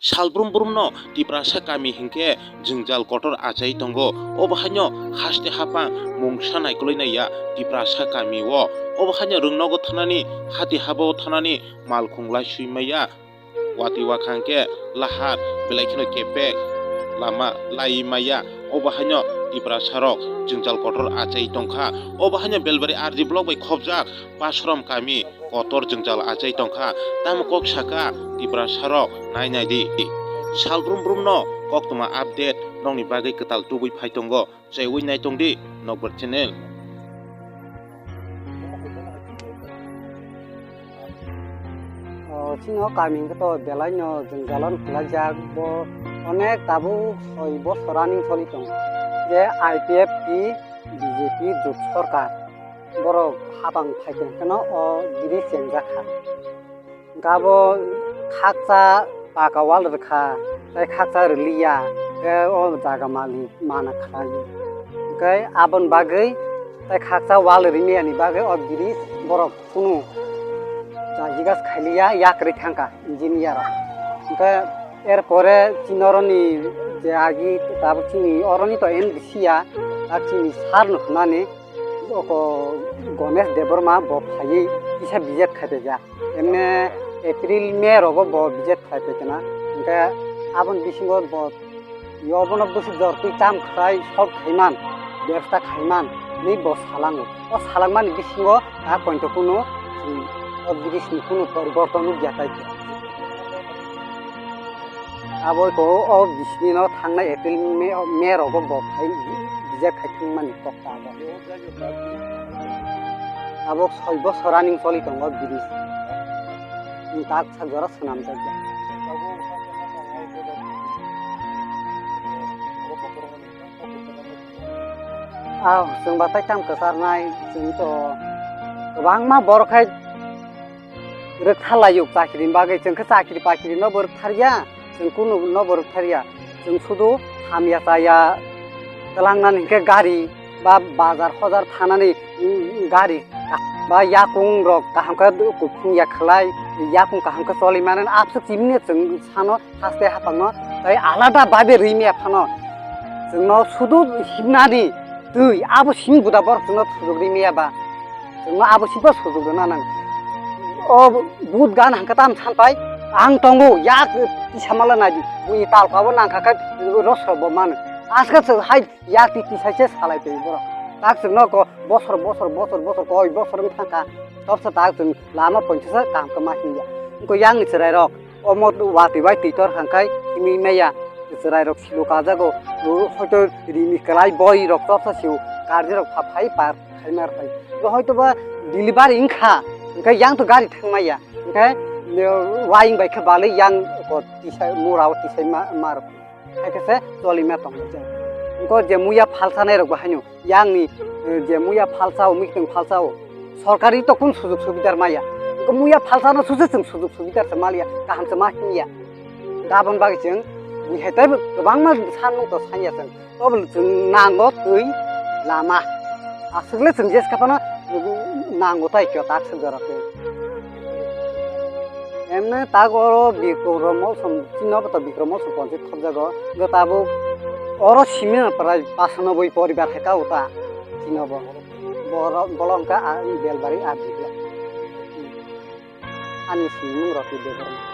Salbrum brumno tiprasa kami hingke jengjal kotor achai tongo obahanyo haste hapa mungsa naikoloi ya tiprasa kami wo obahanyo rungnogo thanani hati habo thanani malkhunglai suimaya wati wakhangke lahar belaikino kepek lama laimaya obahanyo tiprasa rok jengjal kotor achai tongkha obahanyo belbari RG block bai khobjak pasrom kami kotor jengjal achai tongkha tamkok saka tiprasa rok nainai di salbrum brumno koktoma update nongni bagai ketal tubui phaitongo chaiwi naitongdi nokbar channel Sino kami to belanya jengjalan pelajak bo onek tabu soibo soraning solitong je IPF BJP jut sorkar boro habang phaiken keno o diri senjakha gabo khakcha pakawal rekha tai khakcha rliya o jaga mali mana khlai kai abon bagai tai khakcha wal rimiani bagai o diri boro kunu jigas খাইলিয়া ইয়াকরি থাঙ্কা engineer এরপরে চিনরনি যে আগি তারপর চিনি অরনি তো N দিছিয়া আর চিনি সার নুখনানি গণেশ দেবরমা বফাই কিসা বিজেট খাইতে যা এমনি এপ্রিল মে রগ ব বিজেট খাইতে কেনা ওকে আবন বিসিঙ্গ ব ইয়বন বসে জ্বর তুই চাম খাই সব খাইমান ব্যবসা খাইমান নি ব সালাঙ্গ ও সালাংমান বিসিঙ্গ আর পয়েন্ট কোনো জিনিসনি কোনো পরিবর্তন জাতাইছে আবয়কো ও বিসনিন থাংনাই এপ্রিল মে রগ বফাই বিজেট খাইथंमानि कक्ता आबो 6 বছরানিং চলি दङ बिरिस ताक सागरा सनाम जाय जों बाथाय ताम कसारनाय जों तो गोबां मा बरखाय रोखालायो चाकरिनि बागै जोंखौ चाकरि पाकरि न बरथारिया जों कुनु न बरथारिया जों सुदु हामिया जाया तलांनानै गारि बा बाजार हजार थानानै गारि बा याकुं रक काहामका कुफिया खलाय याकुं काहामका चलिमानन आपसो चिमने जों सानो हास्ते हापांनो तै आलादा बाबे रिमिया फानो जोंनो सुदु हिमनानि दै आबो सिम गुदा बर जोंनो सुदु रिमिया बा जोंनो आबो सिबो सुदु गना नां ओ बुद गान हांकाताम सानपाय आं तंगो याक तिसामाला नादि बुइ तालकाबो नांखाखा रसबो मान आजका जों हाय याक तिसाइसे सालायते बर ताक जोंनो बसर बसर बसर बसर कय बसर थांका तबसे ताक जों लामा पन्छसा कामका माहिया को यांग चराय रक अमो वाति बाय तितर हांकाय हिमि मेया चराय रक सिलो काजागो हयतो रिमि कलाय बय रक तबसे सिउ गार्जि रक फाफाय पार खायमार फाय हयतो बा डिलिभारि इंखा ओंखाय यांग तो गारि थांमाया ओंखाय वाइं बायखा बालै यांग को तिसाय मुराव तिसाय मार खायखासे जलिमा तंग जाय को जे मुया फालसानाय रक बाहायनो यांगनि जे मुया फालसाव मिखतों फालसाव सरकारि तो कुन सुजुग सुबिदार माया को मुया फालसानो सुजु जों सुजुग सुबिदार मालिया गाहामसे माहिया गाबोन बागै जों बुहायताय गोबां मा सानदों तो सानिया जों तब जों नांगौ दै लामा आसगले जों जेसकापाना नांगौ ताइखौ ताक सगराखै एमने तागरो बिक्रमल सम चिन्हबत बिक्रमल सम पन्चे थबजागो गताबो अरो सिमिन प्राय 95 परिवार हेका उता चिन्हब बर बलंका बेलबारी आदिला आनि सिमिन रति देबर